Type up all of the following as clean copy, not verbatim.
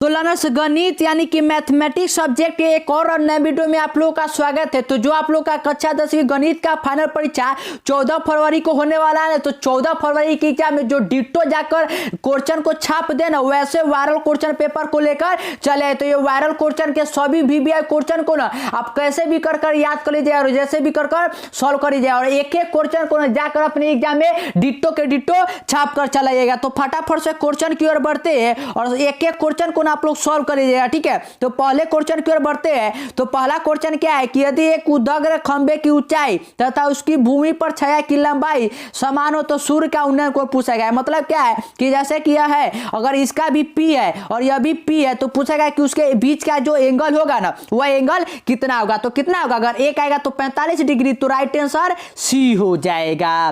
तो लर्नर्स गणित यानी कि मैथमेटिक्स सब्जेक्ट के एक और नए वीडियो में आप लोगों का स्वागत है। तो जो आप लोग का कक्षा 10वीं गणित का फाइनल परीक्षा 14 फरवरी को होने वाला है, तो 14 फरवरी की एग्जाम में जो डिट्टो जाकर क्वेश्चन को छाप देना वैसे वायरल क्वेश्चन पेपर को लेकर चले। तो ये वायरल क्वेश्चन के सभी VBI क्वेश्चन को ना आप कैसे भी कर याद कर लीजिए और जैसे भी कर सॉल्व कर लीजिए और एक एक क्वेश्चन को ना जाकर अपने एग्जाम में डिट्टो के डिट्टो छाप कर चला जाएगा। तो फटाफट से क्वेश्चन की ओर बढ़ते हैं और एक एक क्वेश्चन को आप लोग सॉल्व कर लीजिएगा, ठीक है। तो पहले क्वेश्चन की ओर बढ़ते हैं। तो पहला क्वेश्चन क्या है कि यदि एक उदग्र खंबे की ऊंचाई तथा उसकी भूमि पर छाया की लंबाई समान हो तो सूर्य का उन्नयन को पूछा गया है। मतलब क्या है कि जैसे कि यह है, अगर इसका भी P है और यह भी P है तो पूछा गया कि उसके बीच का जो एंगल होगा ना वह एंगल कितना होगा। तो कितना होगा, अगर एक आएगा तो 45 डिग्री, तो राइट आंसर C हो जाएगा।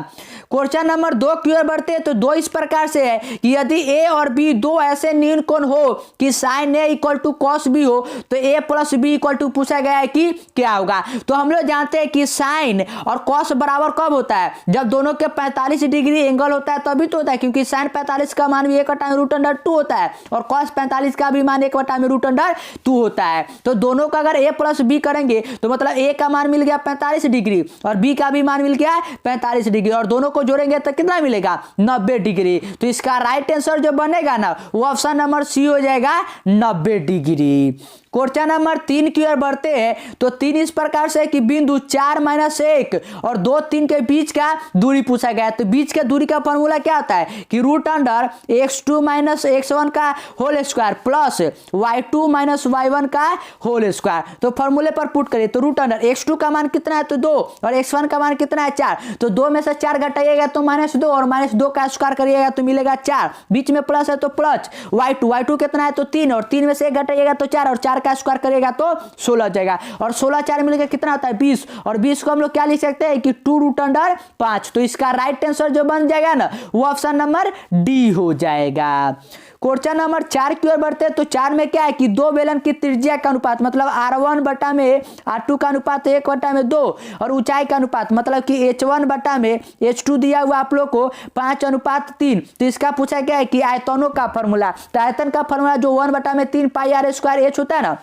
क्वेश्चन नंबर 2 की ओर बढ़ते हैं। तो 2 इस प्रकार से है कि यदि A और B दो ऐसे न्यून कोण हो कि sin A equal to cos B हो तो A plus B equal to पूछा गया है कि क्या होगा। तो हम लोग जानते हैं कि sin और cos बराबर कब होता है, जब दोनों के 45 डिग्री एंगल होता है तभी तो होता है, क्योंकि sin 45 का मान भी 1/√2 होता है और cos 45 का भी मान 1/√2 होता है। तो दोनों का अगर A प्लस B करेंगे तो मतलब A का मान मिल गया 45 डिग्री और B का भी मान मिल गया 45 डिग्री और दोनों को जोड़ेंगे तो कितना मिलेगा 90 डिग्री। तो इसका राइट आंसर जो बनेगा ना वो ऑप्शन नंबर C हो जाएगा 90 डिग्री। क्वेश्चन नंबर 3 की ओर बढ़ते हैं। तो 3 इस प्रकार से कि बिंदु 4 - 1 और 2 3 के बीच का दूरी पूछा गया। तो बीच के दूरी का फॉर्मूला क्या होता है कि √x2 - x1 का whole square plus y2 - y1 का होल स्क्वायर। तो फॉर्मूले पर पुट करिए। तो √x2 का मान कितना है तो 2 और x1 का मान कितना है 4। तो 2 में से 4 घटाइएगा तो -2 और -2 का स्क्वायर करिएगा तो मिलेगा 4। बीच में प्लस है तो प्लस y2 कितना है तो 3 और 3 में से 1 घटाइएगा तो 4 और 4 का स्क्वायर करेगा तो 16 हो जाएगा और 16 4 मिलकर कितना होता है 20 और 20 को हम लोग क्या लिख सकते हैं कि 2√5। तो इसका राइट आंसर जो बन जाएगा ना वो ऑप्शन नंबर D हो जाएगा। क्वेश्चन नंबर 4 की ओर बढ़ते हैं। तो 4 में क्या है कि दो बेलन की त्रिज्या का अनुपात मतलब R1 बटा में R2 का अनुपात 1 बटा में 2 और ऊंचाई का अनुपात मतलब कि H1 बटा में H2 दिया हुआ आप लोग को 5:3। तो इसका पूछा गया है कि आयतनों का फॉर्मूला। तो आयतन का फॉर्मूला जो 1 बटा में 3 पाई R स्क्वायर H होता है ना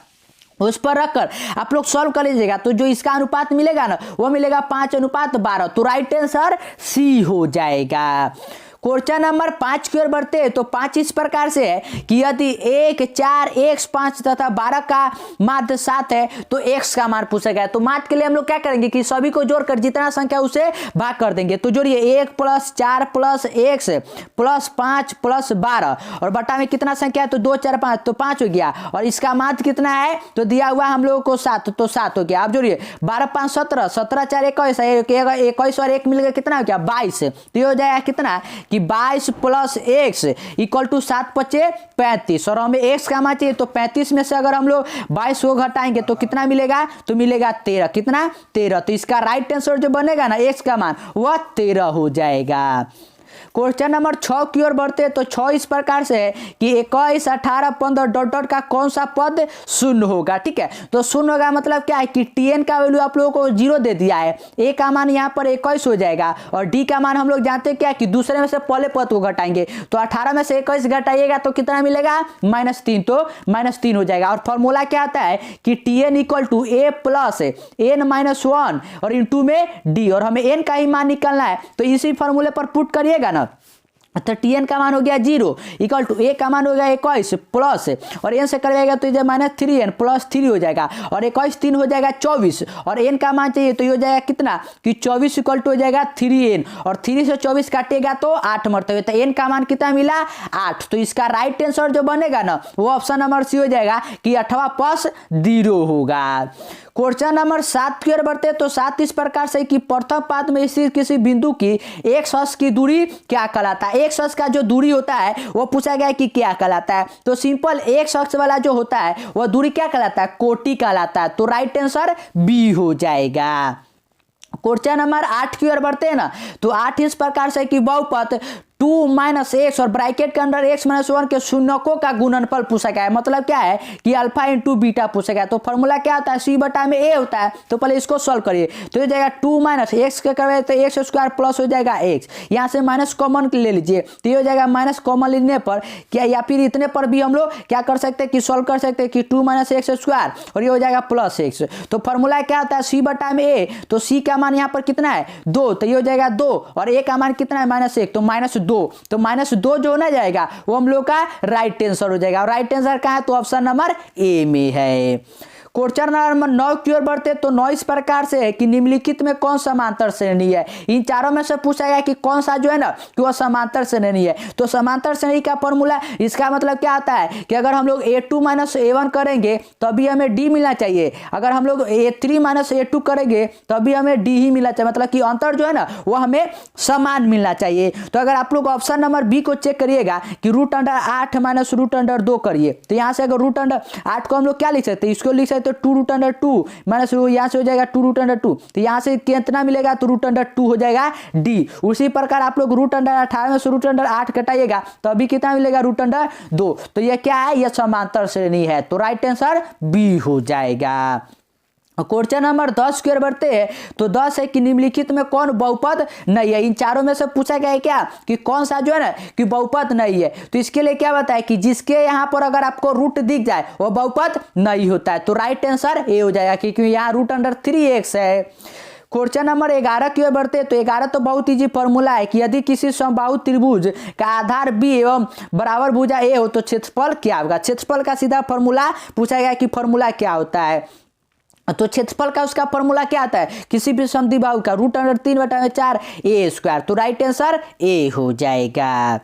उस पर रखकर आप लोग सॉल्व कर लीजिएगा। तो जो इसका अनुपात मिलेगा ना वो मिलेगा 5:12। तो राइट आंसर C हो जाएगा। क्वेश्चन नंबर 5 की ओर बढ़ते हैं। तो 5 इस प्रकार से है कि यदि 1 4 x 5 तथा 12 का माध्य 7 है तो x का मान पूछा गया। तो माध्य के लिए हम लोग क्या करेंगे कि सभी को जोड़कर जितना संख्या उसे भाग कर देंगे। तो जोड़िए 1 + 4 + x + 5 + 12 और बटा में कितना संख्या है तो 2 4 5 तो 5 हो गया और इसका माध्य कितना है तो दिया हुआ हम लोगों को 7 तो 7 हो गया। अब जोड़िए 12 5 17 17 4 21 21 और 1 मिल गया कितना हो गया 22। तो ये हो जाएगा कितना कि 22 + x इक्वल टू 7 × 5 = 35 और हमें x का मान चाहिए। तो 35 में से अगर हम लोग 22 को घटाएंगे तो कितना मिलेगा तो मिलेगा 13। कितना 13। तो इसका राइट आंसर जो बनेगा ना x का मान वह 13 हो जाएगा। क्वेश्चन नंबर 6 की ओर बढ़ते हैं। तो 6 इस प्रकार से है कि 21 18 15 डॉट डॉट का कौन सा पद शून्य होगा। ठीक है, तो शून्य होगा मतलब क्या है कि Tn का वैल्यू आप लोगों को 0 दे दिया है। A का मान यहाँ पर 21 हो जाएगा और D का मान हम लोग जानते हैं क्या कि दूसरे में से पहले पद को घटाएंगे। तो 18 में से 21 घटाइएगा तो कितना मिलेगा -3। तो -3 हो जाएगा और फॉर्मूला क्या आता है कि Tn = A + n-1 और इंटू में D और हमें n का ही मान निकालना है। तो इसी फॉर्मूले पर पुट करिएगा ना तो Tn का मान हो गया 0 इक्वल टू A का मान हो गया 21 प्लस और n से करेगा तो -3n + 3 हो जाएगा और 21 3 हो जाएगा 24 और n का मान चाहिए तो ये हो जाएगा कितना कि 24 इक्वल टू हो जाएगा 3n और 3 से 24 काटेगा तो 8 मरते हुए तो n का मान कितना मिला 8। तो इसका राइट आंसर जो बनेगा ना वो ऑप्शन नंबर C हो जाएगा कि 8वां पस 0 होगा। क्वेश्चन नंबर 7 की ओर बढ़ते हैं। तो 7 इस प्रकार से कि प्रथम पाद में स्थित किसी बिंदु की x अक्ष की दूरी क्या कहलाता है। x अक्ष का जो दूरी होता है वो पूछा गया है कि क्या कहलाता है। तो सिंपल x अक्ष वाला जो होता है वह दूरी क्या कहलाता है कोटि कहलाता है। तो राइट आंसर B हो जाएगा। क्वेश्चन नंबर 8 की ओर बढ़ते हैं ना। तो 8 इस प्रकार से कि बहुपद 2 माइनस एक्स और ब्रैकेट के अंदर x माइनस 1 के शून्यकों का गुणनफल पूछा गया है। मतलब क्या है कि अल्फा इंटू बीटा पूछा गया। तो फॉर्मूला क्या होता है, सी बटा में ए होता है। तो पहले इसको सॉल्व करिए, तो ये जाएगा 2 माइनस एक्स का करवाए तो एक्स स्क्वायर प्लस हो जाएगा एक्स, यहाँ से माइनस कॉमन ले लीजिए तो ये हो जाएगा माइनस कॉमन लेने पर क्या, या फिर इतने पर भी हम लोग क्या कर सकते हैं कि सॉल्व कर सकते हैं कि 2 माइनस एक्स स्क्वायर और ये हो जाएगा प्लस एक्स। तो फॉर्मूला क्या होता है, सी बटा में ए, तो सी का मान यहाँ पर कितना है 2, तो ये हो जाएगा 2 और ए का मान कितना है -1, तो -2, तो -2 जो ना जाएगा वो हम लोग का राइट आंसर हो जाएगा। और राइट आंसर कहाँ है, तो ऑप्शन नंबर ए में है। क्वेश्चन नंबर 9 की ओर बढ़ते तो 9 इस प्रकार से है कि निम्नलिखित में कौन समांतर श्रेणी है। इन चारों में से पूछा गया कि कौन सा जो है ना कि वह समांतर श्रेणी है। तो समांतर श्रेणी का फॉर्मूला, इसका मतलब क्या आता है कि अगर हम लोग a2 माइनस a1 करेंगे तभी हमें d मिलना चाहिए, अगर हम लोग a3 माइनस a2 करेंगे तभी हमें d ही मिलना चाहिए, मतलब कि अंतर जो है ना वो हमें समान मिलना चाहिए। तो अगर आप लोग ऑप्शन नंबर बी को चेक करिएगा कि √8 माइनस √2 करिए, तो यहाँ से अगर √8 को हम लोग क्या लिख सकते हैं, इसको लिख सकते तो 2√2 माइनस यहाँ से हो जाएगा 2√2, तो यहाँ से कितना मिलेगा तो √2 हो जाएगा d। उसी प्रकार आप लोग √18 में से √8 घटाइएगा तो अभी कितना मिलेगा √2, तो ये क्या है, ये समांतर श्रेणी है। तो राइट आंसर बी हो जाएगा। क्वेश्चन नंबर 10 की ओर बढ़ते हैं तो 10 है कि निम्नलिखित में कौन बहुपद नहीं है। इन चारों में से पूछा गया है क्या कि कौन सा जो है ना कि बहुपद नहीं है। तो इसके लिए क्या बताया कि जिसके यहाँ पर अगर आपको रूट दिख जाए वो बहुपद नहीं होता है। तो राइट आंसर ए हो जाएगा क्योंकि यहाँ √3x है। क्वेश्चन नंबर 11 की ओर बढ़ते हैं तो 11 तो बहुत इजी फॉर्मूला है कि यदि किसी समबाहु त्रिभुज का आधार बी एवं बराबर भुजा ए हो तो क्षेत्रफल क्या होगा। क्षेत्रफल का सीधा फॉर्मूला पूछा गया कि फॉर्मूला क्या होता है। तो क्षेत्रफल का उसका फॉर्मूला क्या आता है, किसी भी समद्विबाहु का √3/4 a²। तो राइट आंसर ए हो जाएगा।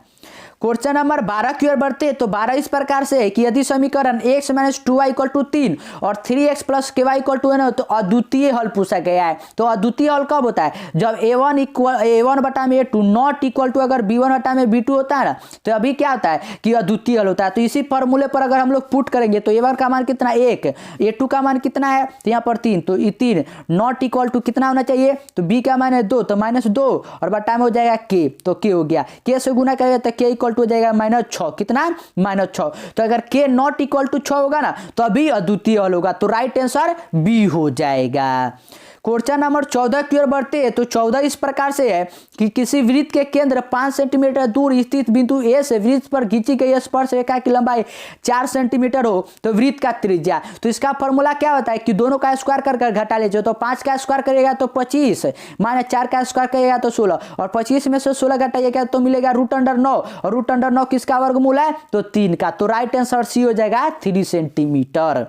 क्वेश्चन नंबर 12 की ओर बढ़ते हैं तो 12 इस प्रकार से है कि यदि समीकरण x - 2y = 3 और 3x + ky = है तो अद्वितीय हल पूछा गया है। तो अद्वितीय हल कब होता है, जब a1/a2 नॉट इक्वल टू अगर b1/b2 होता है ना, तो अभी क्या होता है कि अद्वितीय हल होता है। तो इसी फॉर्मूले पर अगर हम लोग पुट करेंगे तो a1 का मान कितना 1, a2 का मान कितना है तो यहाँ पर 3, तो 3 नॉट इक्वल टू कितना होना चाहिए, तो b का मान है 2, तो -2 और बटा में हो जाएगा k, तो k हो गया, k से गुना करेगा तो k इक्वल टू हो जाएगा -6, कितना -6। तो अगर k नॉट इक्वल टू 6 होगा ना तो अभी अद्वितीय हल होगा। तो राइट आंसर बी हो जाएगा। क्वेश्चन नंबर 14 की ओर बढ़ते हैं तो 14 इस प्रकार से है कि किसी वृत्त के केंद्र 5 सेंटीमीटर दूर स्थित बिंदु ए से वृत्त पर खींची गई स्पर्शरेखा की लंबाई 4 सेंटीमीटर हो तो वृत्त का त्रिज्या। तो इसका फॉर्मूला क्या होता है कि दोनों का स्क्वायर कर घटा लीजिए। तो 5 का स्क्वायर करेगा तो 25 माइनस 4 का स्क्वायर करेगा तो 16 और 25 में से 16 घटाइएगा तो मिलेगा √9 और √9 किसका वर्गमूल है तो 3 का। तो राइट आंसर सी हो जाएगा 3 सेंटीमीटर।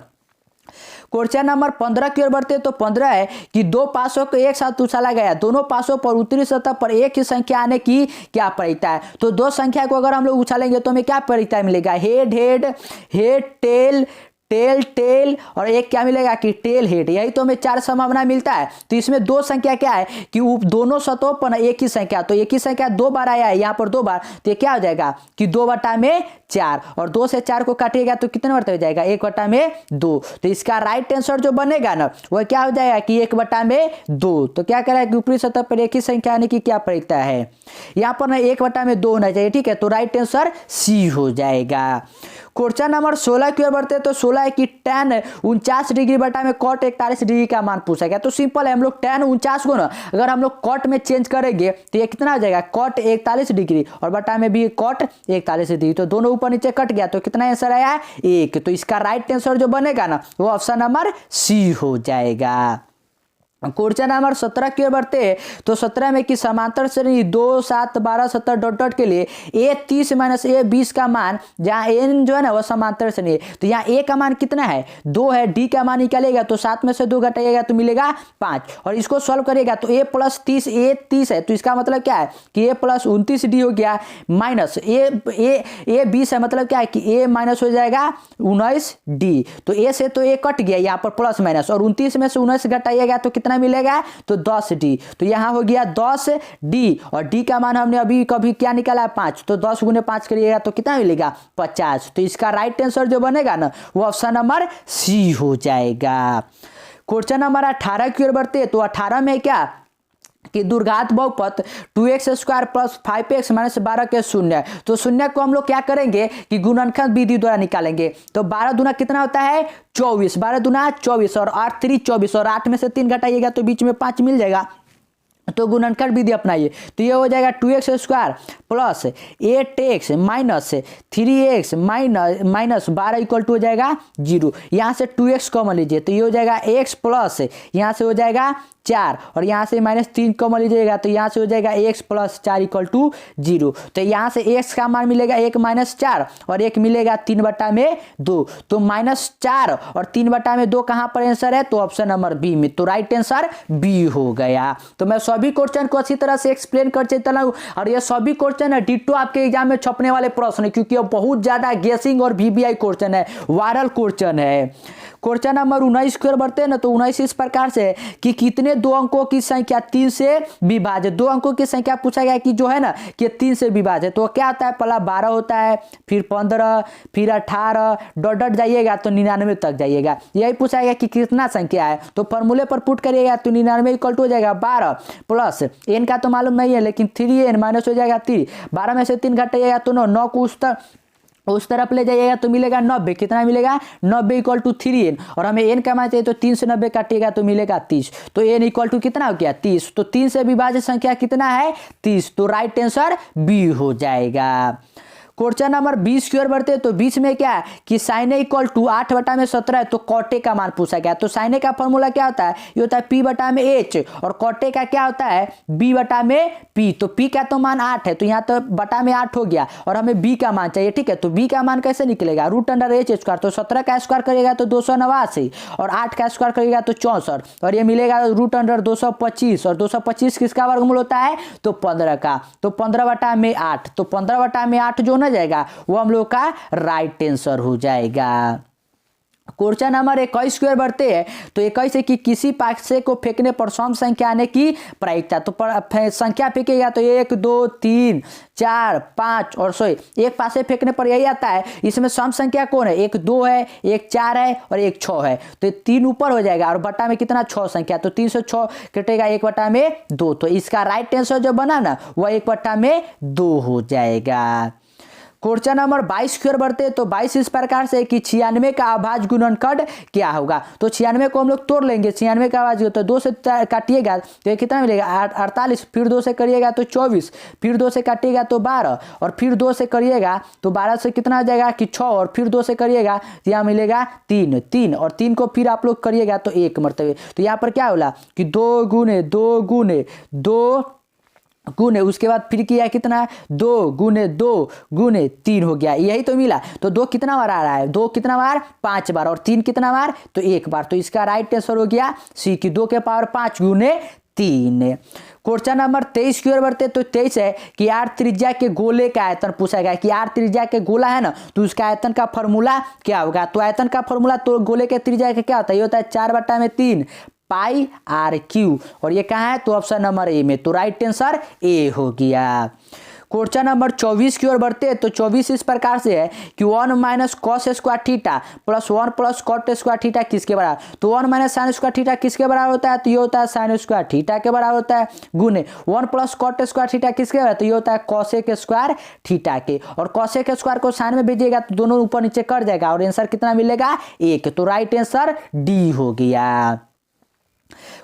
क्वेश्चन नंबर 15 की ओर बढ़ते तो 15 है कि दो पासों को एक साथ उछाला गया, दोनों पासों पर उत्तरी सतह पर एक ही संख्या आने की क्या प्रवृत्ति है। तो दो संख्या को अगर हम लोग उछालेंगे तो हमें क्या प्रवृत्ति मिलेगा, head head head tail tail tail और एक क्या मिलेगा कि टेल हेड। यही तो हमें 4 संभावना मिलता है। तो इसमें दो संख्या क्या है कि दोनों सतहों पर एक ही संख्या, तो एक ही संख्या 2 बार आया है यहाँ पर 2 बार, तो ये क्या हो जाएगा कि 2/4 और 2 से 4 को काटिएगा तो कितने बढ़ते हो जाएगा 1/2। तो इसका राइट आंसर जो बनेगा ना वह क्या हो जाएगा कि 1/2। तो क्या करेगा कि ऊपरी सतह पर एक ही संख्या आने की क्या प्रवृत्ति है, यहाँ पर ना 1/2 होना चाहिए, ठीक है। तो राइट आंसर सी हो जाएगा। क्वेश्चन नंबर 16 की ओर बढ़ते हैं तो 16 है कि tan 49 डिग्री बटा में cot 41 डिग्री का मान पूछा गया। तो सिंपल है, हम लोग tan 49 को ना अगर हम लोग cot में चेंज करेंगे तो ये कितना हो जाएगा cot 41 डिग्री और बटा में भी cot 41 डिग्री, तो दोनों ऊपर नीचे कट गया। तो कितना आंसर आया 1। तो इसका राइट आंसर जो बनेगा ना वो ऑप्शन नंबर सी हो जाएगा। क्वेश्चन नंबर 17 की ओर बढ़ते हैं तो 17 में कि समांतर श्रेणी 2 7 12 17 डॉट डॉट के लिए a 30 माइनस a 20 का मान, जहाँ n जो है ना वह समांतर श्रेणी है, तो यहाँ a का मान कितना है 2 है, d का मान निकालेगा तो 7 में से 2 घटाइएगा तो मिलेगा 5 और इसको सॉल्व करेगा तो a + 30 a 30 है, तो इसका मतलब क्या है कि a + 29 d हो गया माइनस a 20 है, मतलब क्या है कि a माइनस हो जाएगा 19 d। तो a से तो a कट गया यहाँ पर प्लस माइनस और 29 में से 19 घटाइएगा तो कितना मिलेगा तो 10 डी। तो यहां हो गया 10 डी और डी का मान हमने अभी कभी क्या निकाला 5, तो 10 × 5 करिएगा तो कितना मिलेगा 50। तो इसका राइट आंसर जो बनेगा ना वो ऑप्शन नंबर सी हो जाएगा। क्वेश्चन नंबर 18 की ओर बढ़ते हैं तो 18 में क्या कि दुर्घात बहुपद 2x² प्लस 5x माइनस 12 के शून्य। तो शून्य को हम लोग क्या करेंगे कि गुणनखंड विधि द्वारा निकालेंगे। तो 12 दूना कितना होता है 24, 12 दूना 24 और 8 3 24 और 8 में से 3 घटाइएगा तो बीच में 5 मिल जाएगा। तो गुणनखंड विधि अपनाइए। तो ये हो जाएगा 2x² plus 8x minus 3x minus 12 equal to हो जाएगा 0। यहाँ से 2x कॉमन लीजिए तो ये हो जाएगा x प्लस यहाँ से हो जाएगा 4 और यहाँ से -3 कॉमन लीजिएगा तो यहाँ से हो जाएगा x प्लस 4 इक्वल टू 0। तो यहाँ से x का मान मिलेगा 1 - 4 और 1 मिलेगा 3/2। तो -4 और 3/2 कहाँ पर आंसर है तो ऑप्शन नंबर बी में। तो राइट आंसर बी हो गया। तो मैं सभी क्वेश्चन को अच्छी तरह से एक्सप्लेन कर चलता हूँ और ये सभी क्वेश्चन है डिट्टो आपके एग्जाम में छपने वाले प्रश्न है, क्योंकि ये बहुत ज्यादा गेसिंग और वीबीआई क्वेश्चन है, वायरल क्वेश्चन है। क्वेश्चन नंबर 19 की ओर बढ़ते हैं ना। तो 19 इस प्रकार से कि कितने दो अंकों की संख्या 3 से विभाजित, दो अंकों की संख्या पूछा गया कि जो है ना कि 3 से विभाजित। तो क्या होता है पहला 12 होता है, फिर 15, फिर 18 डॉट जाइएगा तो 99 तक जाइएगा। यही पूछा गया कि कितना संख्या है। तो फॉर्मूले पर पुट करिएगा तो 99 इक्वल टू हो जाएगा 12 प्लस n का तो मालूम नहीं है लेकिन 3n माइनस हो जाएगा 3, 12 में से 3 घटाइएगा तो 9 को उस तरफ ले जाइएगा तो मिलेगा 90। कितना मिलेगा 90 इक्वल टू 3n और हमें n का मान चाहिए तो 3 से 90 काटिएगा तो मिलेगा 30। तो n इक्वल टू कितना हो गया 30। तो 3 से विभाजित संख्या कितना है 30। तो राइट आंसर बी हो जाएगा। क्वेश्चन नंबर 20 की ओर बढ़ते हैं। तो 20 में क्या है कि साइन इक्वल टू 8/17 है। तो कॉटे का मान पूछा गया। तो साइन का फॉर्मूला क्या होता है ये होता है p/h और कॉटे का क्या होता है b/p। तो p का तो मान 8 है तो यहाँ तो बटा में 8 हो गया और हमें b का मान चाहिए। ठीक है तो b का मान कैसे निकलेगा √h²। तो 17 का स्क्वायर करिएगा तो 289 और 8 का स्क्वायर करिएगा तो 64 और ये मिलेगा √225 और 225 किसका वर्गमूल होता है तो 15 का। तो 15/8 तो 15/8 जो ना जाएगा वो हम लोग का राइट आंसर हो जाएगा। क्वेश्चन नंबर 21 की ओर बढ़ते हैं। तो 21 है कि किसी पासे को फेंकने पर सम संख्या आने की प्रायिकता। तो संख्या फेंकेगा तो 1 2 3 4 5 और 100 एक पासे फेंकने पर यही आता है। इसमें सम संख्या कौन है 1 2 है, 1 4 है और 1 6 है। तो 3 ऊपर हो जाएगा और बटा में कितना 6 संख्या। तो 3 से 6 कटेगा 1/2। तो इसका राइट आंसर जो बना ना वह 1/2 हो जाएगा। क्वेश्चन नंबर 22 की ओर बढ़ते हैं। तो 22 इस प्रकार से कि 96 का अभाज्य गुणनखंड क्या होगा। तो 96 को हम लोग तोड़ लेंगे। 96 का अभाज्य तो 2 से काटिएगा तो ये कितना मिलेगा 48, फिर 2 से करिएगा तो 24, फिर 2 से काटिएगा तो 12 और फिर 2 से करिएगा तो 12 से कितना हो जाएगा कि 6 और फिर 2 से करिएगा तो यहाँ मिलेगा 3 और 3 को फिर आप लोग करिएगा तो 1 मरतबे। तो यहाँ पर क्या होला कि 2 गुने 2 गुने 2 गुने उसके बाद फिर किया कितना 2 गुने 2 गुने 3 हो गया। यही तो मिला। तो 2 कितना बार आ रहा है 2 कितना बार 5 बार और 3 कितना बार तो 1 बार। तो इसका राइट आंसर हो गया सी की 2 के पावर 5 गुने 3। क्वेश्चन नंबर 23 की ओर बढ़ते तो 23 है कि r त्रिज्या के गोले का आयतन पूछा गया कि r त्रिज्या के गोला है ना तो उसका आयतन का फॉर्मूला क्या होगा। तो आयतन का फॉर्मूला तो गोले के त्रिज्या का क्या होता है ये होता है 4/3 पाई r³ और ये कहाँ है तो ऑप्शन नंबर ए में। तो राइट आंसर ए हो गया। क्वेश्चन नंबर 24 की ओर बढ़ते हैं। तो 24 इस प्रकार से है कि 1 - cos² theta plus 1 + cot² theta किसके बराबर। तो 1 - sin² थीटा किसके बराबर होता है तो ये होता है sin² थीटा के बराबर होता है गुने 1 + cot² थीटा किसके बराबर तो ये होता है cos² थीटा के। और cos² को साइन में भेजिएगा तो दोनों ऊपर नीचे कर जाएगा और आंसर कितना मिलेगा 1। तो राइट आंसर डी हो गया।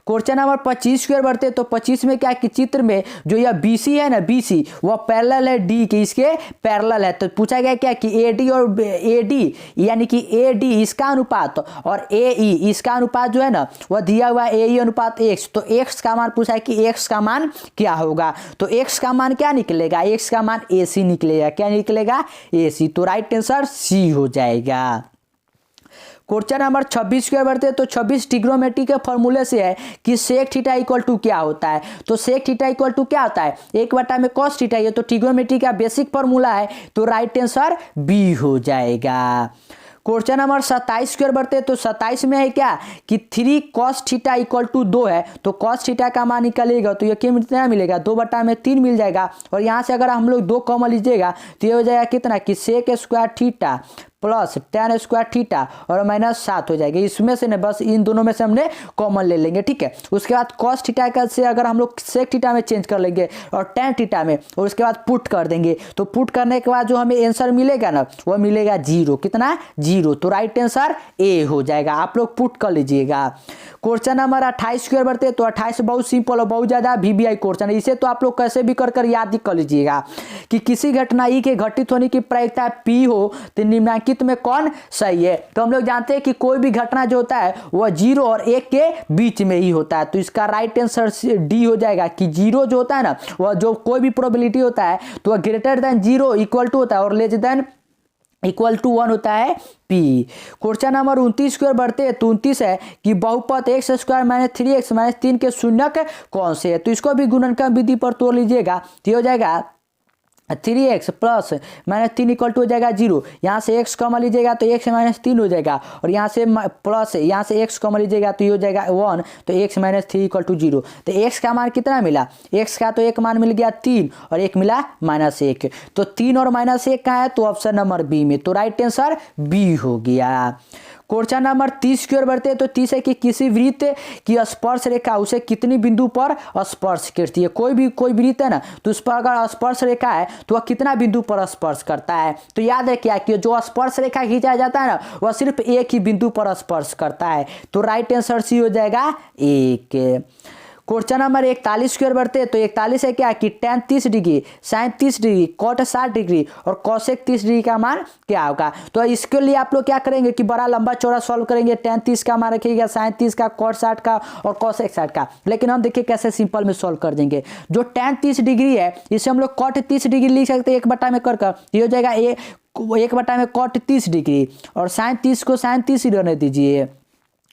क्वेश्चन नंबर 25 की ओर बढ़ते हैं। तो 25 में क्या कि चित्र में जो यह BC है ना BC वह पैरेलल है D के, इसके पैरेलल है। तो पूछा गया क्या कि AD और AD यानी कि AD इसका अनुपात और AE इसका अनुपात जो है ना वह दिया हुआ AE अनुपात x। तो x का मान पूछा है कि x का मान क्या होगा। तो x का मान क्या निकलेगा x का मान AC निकलेगा। क्या निकलेगा AC। तो राइट आंसर C हो जाएगा। क्वेश्चन नंबर 26 की ओर बढ़ते हैं। तो 26 ट्रिग्नोमेट्री के फॉर्मूले से है कि सेक थीटा इक्वल टू क्या होता है। तो सेक थीटा इक्वल टू क्या होता है 1/cos थीटा। ये तो ट्रिग्नोमेट्री का बेसिक फॉर्मूला है। तो राइट आंसर बी हो जाएगा। क्वेश्चन नंबर 27 की ओर बढ़ते हैं। तो 27 में है क्या कि 3 cos थीटा इक्वल टू 2 है। तो cos थीटा का मान निकलेगा तो ये कितना मिलेगा 2/3 मिल जाएगा। और यहाँ से अगर हम लोग 2 कॉमन लीजिएगा तो ये हो जाएगा कितना कि sec² theta plus tan square theta और माइनस 7 हो जाएगा। इसमें से ना बस इन दोनों में से हमने कॉमन ले लेंगे, ठीक है। उसके बाद cos थीटा का से अगर हम लोग sec थीटा में चेंज कर लेंगे और tan थीटा में, और उसके बाद पुट कर देंगे, तो पुट करने के बाद जो हमें आंसर मिलेगा ना वो मिलेगा 0। कितना? 0। तो राइट आंसर ए हो जाएगा। आप लोग पुट कर लीजिएगा। क्वेश्चन नंबर 28 स्क्वायर बढ़ते तो 28 बहुत सिंपल और बहुत ज़्यादा VBI क्वेश्चन है। इसे तो आप लोग कैसे भी कर याद ही कर लीजिएगा कि किसी घटना ई के घटित होने की प्रायिकता P हो तो निम्नलिखित में कौन सही है। तो हम लोग जानते हैं कि कोई भी घटना जो होता है वह 0 और 1 के बीच में ही होता है। तो इसका राइट आंसर डी हो जाएगा कि 0 जो होता है ना वह जो कोई भी प्रोबेबिलिटी होता है तो वह ग्रेटर देन 0 इक्वल टू होता है और लेस देन इक्वल टू 1 होता है P। क्वेश्चन नंबर 29 स्क्वायर बढ़ते हैं तो 29 है कि बहुपद x square minus 3x minus 3 के शून्यक कौन से है। तो इसको भी गुणनखंड विधि पर तोड़ लीजिएगा तो हो जाएगा 3x plus minus 3 equal to हो जाएगा 0। यहाँ से x कॉमन लीजिएगा तो x माइनस 3 हो जाएगा और यहाँ से प्लस यहाँ से x कॉमन लीजिएगा तो ये हो जाएगा 1। तो x माइनस 3 इक्वल टू 0। तो x का मान कितना मिला? x का तो एक मान मिल गया 3 और एक मिला -1। तो 3 और -1 का है तो ऑप्शन नंबर बी में। तो राइट आंसर बी हो गया। क्वेश्चन नंबर 30 की ओर बढ़ते हैं तो 30 है कि किसी वृत्त की स्पर्श रेखा उसे कितनी बिंदु पर स्पर्श करती है। कोई वृत्त है ना तो उस पर अगर स्पर्श रेखा है तो वह कितना बिंदु पर स्पर्श करता है। तो याद है क्या कि जो स्पर्श रेखा खींचा जाता है ना वह सिर्फ एक ही बिंदु पर स्पर्श करता है। तो राइट आंसर सी हो जाएगा 1। क्वेश्चन नंबर 41 की ओर बढ़ते हैं तो 41 है क्या कि tan 30 degree, sin 30 degree, cot 60 degree और cosec 30 डिग्री का मान क्या होगा। तो इसके लिए आप लोग क्या करेंगे कि बड़ा लंबा चौड़ा सॉल्व करेंगे। tan 30 का मान रखिएगा, sin 30 का, cot 60 का और cosec 60 का। लेकिन हम देखिए कैसे सिंपल में सॉल्व कर देंगे। जो tan 30 डिग्री है इसे हम लोग cot 30 डिग्री लिख सकते हैं 1/में कर ये हो जाएगा 1/में cot 30 डिग्री और sin 30 को sin 30 ही रहने दीजिए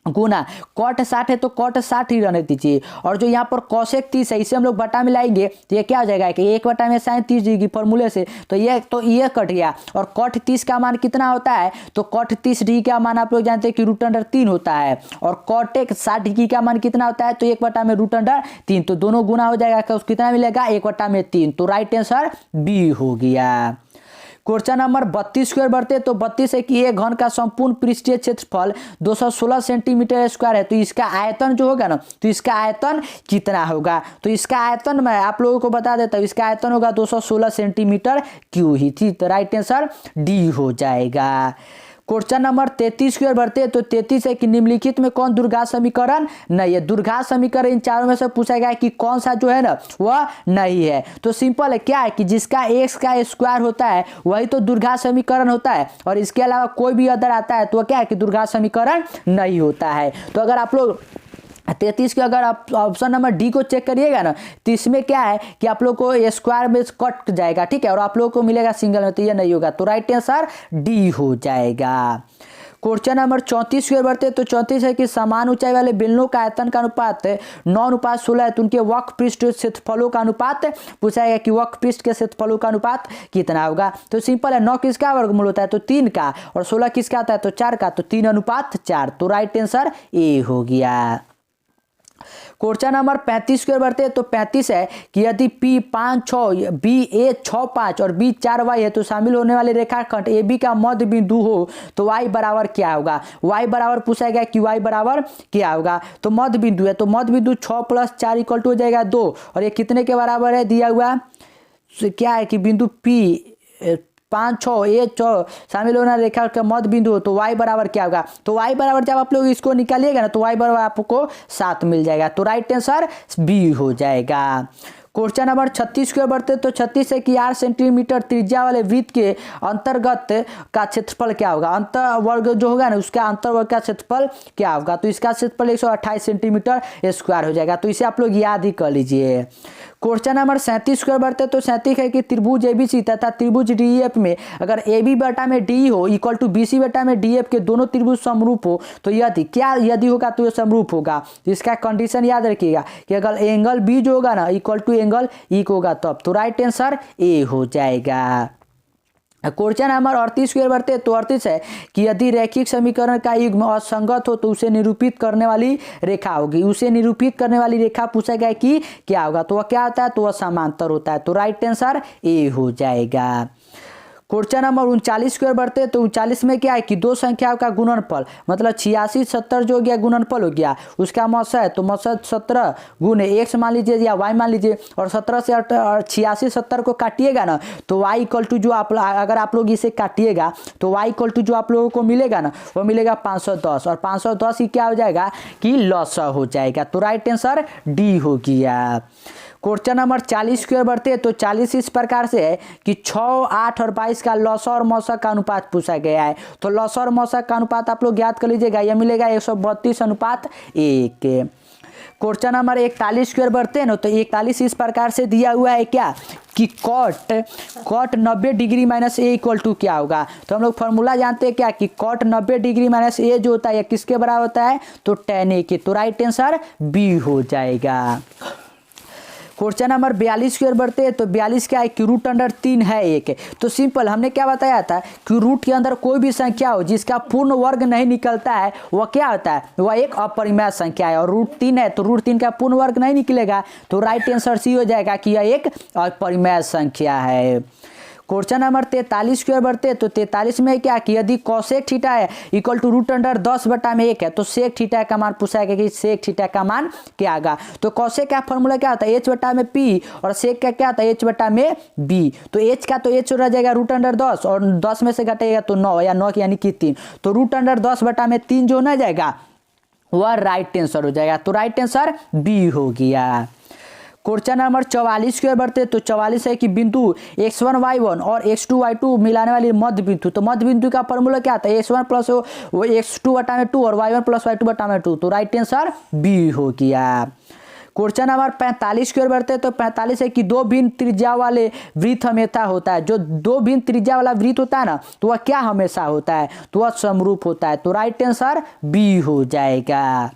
गुना cot 60 है तो cot 60 ही रहने दीजिए। और जो यहाँ पर cosec 30 है इसे हम लोग बटा में लाएंगे तो ये क्या हो जाएगा कि 1/में sin 30 डिग्री फॉर्मूले से तो ये कट गया। और cot 30 का मान कितना होता है तो cot 30 डिग्री का मान आप लोग जानते हैं कि √3 होता है और cotec 60 डिग्री का मान कितना होता है तो 1/में √3। तो दोनों गुना हो जाएगा तो कितना मिलेगा 1/3। तो राइट आंसर बी हो गया। क्वेश्चन नंबर 32 की ओर बढ़ते तो 32 है कि एक घन का संपूर्ण पृष्ठीय क्षेत्रफल 216 सेंटीमीटर स्क्वायर है। तो इसका आयतन जो होगा ना तो इसका आयतन कितना होगा। तो इसका आयतन मैं आप लोगों को बता देता हूँ। इसका आयतन होगा 216 सेंटीमीटर क्यूब ही थी। तो राइट आंसर डी हो जाएगा। क्वेश्चन नंबर 33 की ओर बढ़ते हैं तो 33 है कि निम्नलिखित में कौन द्विघात समीकरण नहीं है। द्विघात समीकरण इन चारों में से पूछा गया है कि कौन सा जो है ना वह नहीं है। तो सिंपल है क्या है कि जिसका x का स्क्वायर होता है वही तो द्विघात समीकरण होता है और इसके अलावा कोई भी अदर आता है तो क्या है कि द्विघात समीकरण नहीं होता है। तो अगर आप लोग 33 के अगर आप ऑप्शन नंबर डी को चेक करिएगा ना तो इसमें क्या है कि आप लोग को स्क्वायर में कट जाएगा, ठीक है, और आप लोग को मिलेगा सिंगल में तो ये नहीं होगा। तो राइट आंसर डी हो जाएगा। क्वेश्चन नंबर 34 की ओर बढ़ते तो 34 है कि समान ऊंचाई वाले बेलनों का आयतन का अनुपात 9:16 है तो उनके वक्र पृष्ठ क्षेत्रफलों का अनुपात पूछा गया कि वक्र पृष्ठ के क्षेत्रफलों का अनुपात कितना होगा। तो सिंपल है 9 किसका वर्गमूल होता है तो 3 का और 16 किसका आता है तो 4 का। तो 3:4। तो राइट आंसर ए हो गया। क्वेश्चन नंबर 35 की ओर बढ़ते हैं तो 35 है कि यदि P 5 6 B A 6 5 और B 4 Y है तो शामिल होने वाले रेखाखंड AB का मध्य बिंदु हो तो Y बराबर क्या होगा। Y बराबर पूछा गया कि Y बराबर क्या होगा। तो मध्य बिंदु है तो मध्य बिंदु 6 + 4 इक्वल टू हो जाएगा 2 और ये कितने के बराबर है दिया हुआ क्या है कि बिंदु P 5 6 A 6 शामिल होना रेखा का मध्य बिंदु हो तो y बराबर क्या होगा। तो y बराबर जब आप लोग इसको निकालिएगा ना तो y बराबर आपको 7 मिल जाएगा। तो राइट आंसर बी हो जाएगा। क्वेश्चन नंबर 36 की ओर बढ़ते तो 36 है कि 8 सेंटीमीटर त्रिज्या वाले वृत्त के अंतर्गत का क्षेत्रफल क्या होगा। अंतर वर्ग जो होगा ना उसका अंतर वर्ग का क्षेत्रफल क्या होगा। तो इसका क्षेत्रफल 128 सेंटीमीटर स्क्वायर हो जाएगा। तो इसे आप लोग याद ही कर लीजिए। क्वेश्चन नंबर 37 की ओर बढ़ते तो 37 है कि त्रिभुज ABC तथा त्रिभुज DEF में अगर AB बटा में D हो इक्वल टू BC बटा में DF के दोनों त्रिभुज समरूप हो तो यदि होगा तो ये समरूप होगा। तो इसका कंडीशन याद रखिएगा कि अगर एंगल B जो होगा ना इक्वल टू एंगल E होगा तब। तो राइट आंसर ए हो जाएगा। क्वेश्चन नंबर 38 की ओर बढ़ते तो 38 है कि यदि रैखिक समीकरण का युग्म असंगत हो तो उसे निरूपित करने वाली रेखा होगी। उसे निरूपित करने वाली रेखा पूछा गया कि क्या होगा। तो वह क्या होता है तो वह समांतर होता है। तो राइट आंसर ए हो जाएगा। क्वेश्चन नंबर 39 की ओर बढ़ते हैं। तो 39 में क्या है कि दो संख्याओं का गुणनफल, मतलब 86 70 जो हो गया गुणनफल हो गया, उसका मौसा है तो मौसा 17 गुने x मान लीजिए या y मान लीजिए, और 17 से 86 70 को काटिएगा ना तो y इक्वल टू जो आप अगर आप लोग इसे काटिएगा तो y इक्वल टू जो आप लोगों को मिलेगा ना वो मिलेगा 510, और 510 ही क्या हो जाएगा कि लॉसा हो जाएगा। तो राइट आंसर डी हो गया। क्वेश्चन नंबर 40 की ओर बढ़ते हैं। तो 40 इस प्रकार से है कि 6, 8 और 22 का लौसा और मौसा का अनुपात पूछा गया है। तो लौसा और मौसा का अनुपात आप लोग याद कर लीजिएगा, यह मिलेगा 132:1। क्वेश्चन नंबर 41 की ओर बढ़ते हैं ना। तो 41 इस प्रकार से दिया हुआ है क्या कि cot 90 degree minus A equal to क्या होगा। तो हम लोग फॉर्मूला जानते हैं क्या कि कॉट 90 डिग्री माइनस ए जो होता है किसके बराबर होता है तो tan a के। तो राइट आंसर बी हो जाएगा। क्वेश्चन नंबर 42 की ओर बढ़ते हैं। तो 42 क्या है कि √3 है एक। तो सिंपल हमने क्या बताया था कि रूट के अंदर कोई भी संख्या हो जिसका पूर्ण वर्ग नहीं निकलता है वह क्या होता है, वह एक अपरिमेय संख्या है। और √3 है तो √3 का पूर्ण वर्ग नहीं निकलेगा, तो राइट आंसर सी हो जाएगा कि यह एक अपरिमेय संख्या है। क्वेश्चन नंबर 43 की ओर बढ़ते हैं। तो 43 में क्या कि यदि कोसेक थीटा है इक्वल टू √10/1 है तो सेक थीटा का मान पूछा गया कि सेक थीटा का मान क्या आएगा। तो कोसेक का फॉर्मूला क्या होता है h/p, और सेक का क्या होता है h/b। तो h का तो h रह जाएगा √10 और 10 में से घटेगा तो 9 या 9 यानी कि 3। तो √10/3 जो ना जाएगा वह राइट आंसर हो जाएगा। तो राइट आंसर बी हो गया। क्वेश्चन नंबर 44 की ओर बढ़ते हैं। तो 44 है कि बिंदु x1 y1 और x2 y2 मिलाने वाली मध्य बिंदु। तो मध्य बिंदु का फॉर्मूला क्या आता है x1 प्लस x2/2 और y1 प्लस y2/2। तो राइट आंसर बी हो गया। क्वेश्चन नंबर 45 की ओर बढ़ते हैं। तो 45 है कि दो भिन्न त्रिज्या वाले वृत्त हमेशा होता है। जो दो भिन्न त्रिज्या वाला वृत्त होता है ना तो वह क्या हमेशा होता है तो वह समरूप होता है। तो राइट आंसर बी हो जाएगा।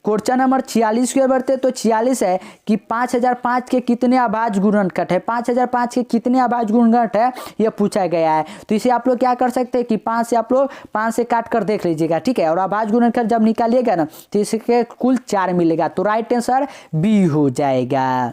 क्वेश्चन नंबर 46 की ओर बढ़ते हैं। तो 46 है कि 5005 के कितने अभाज्य गुणनखंड है, 5005 के कितने अभाज्य गुणनखंड है यह पूछा गया है। तो इसे आप लोग क्या कर सकते हैं कि 5 से आप लोग 5 से काट कर देख लीजिएगा, ठीक है। और अभाज्य गुणनखंड जब निकालिएगा ना तो इसके कुल 4 मिलेगा। तो राइट आंसर बी हो जाएगा।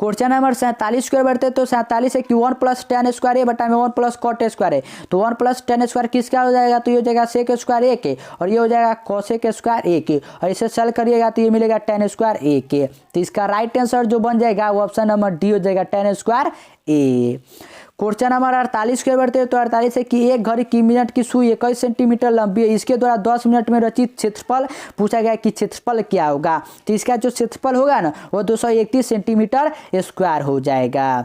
क्वेश्चन नंबर 47 की ओर बढ़ते हैं। तो 47 है कि 1 + tan² a बटा में 1 + cot² है। तो 1 + tan² किसका हो जाएगा तो ये हो जाएगा sec² a के, और ये हो जाएगा cosec² a के, और इसे सॉल्व करिएगा तो ये मिलेगा tan² a के। तो इसका राइट आंसर जो बन जाएगा वो ऑप्शन नंबर डी हो जाएगा tan² a। क्वेश्चन नंबर 48 की ओर बढ़ते हैं। तो 48 है कि एक घड़ी की मिनट की सुई 21 सेंटीमीटर लंबी है, इसके द्वारा 10 मिनट में रचित क्षेत्रफल पूछा गया कि क्षेत्रफल क्या होगा। तो इसका जो क्षेत्रफल होगा ना वो 231 सेंटीमीटर स्क्वायर हो जाएगा।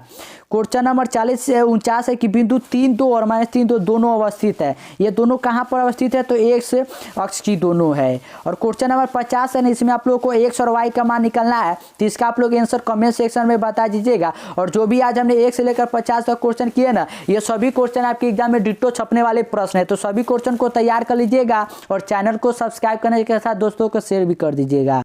क्वेश्चन नंबर 40 से 49 है कि बिंदु 3, 2 और -3, 2 दोनों अवस्थित है। ये दोनों कहाँ पर अवस्थित है तो एक्स अक्ष की दोनों है। और क्वेश्चन नंबर 50 है ना, इसमें आप लोग को एक्स और वाई का मान निकलना है। तो इसका आप लोग आंसर कमेंट सेक्शन में बता दीजिएगा। और जो भी आज हमने 1 से लेकर 50 तक क्वेश्चन किए ना ये सभी क्वेश्चन आपके एग्जाम में डिट्टो छपने वाले प्रश्न है। तो सभी क्वेश्चन को तैयार कर लीजिएगा और चैनल को सब्सक्राइब करने के साथ दोस्तों को शेयर भी कर दीजिएगा।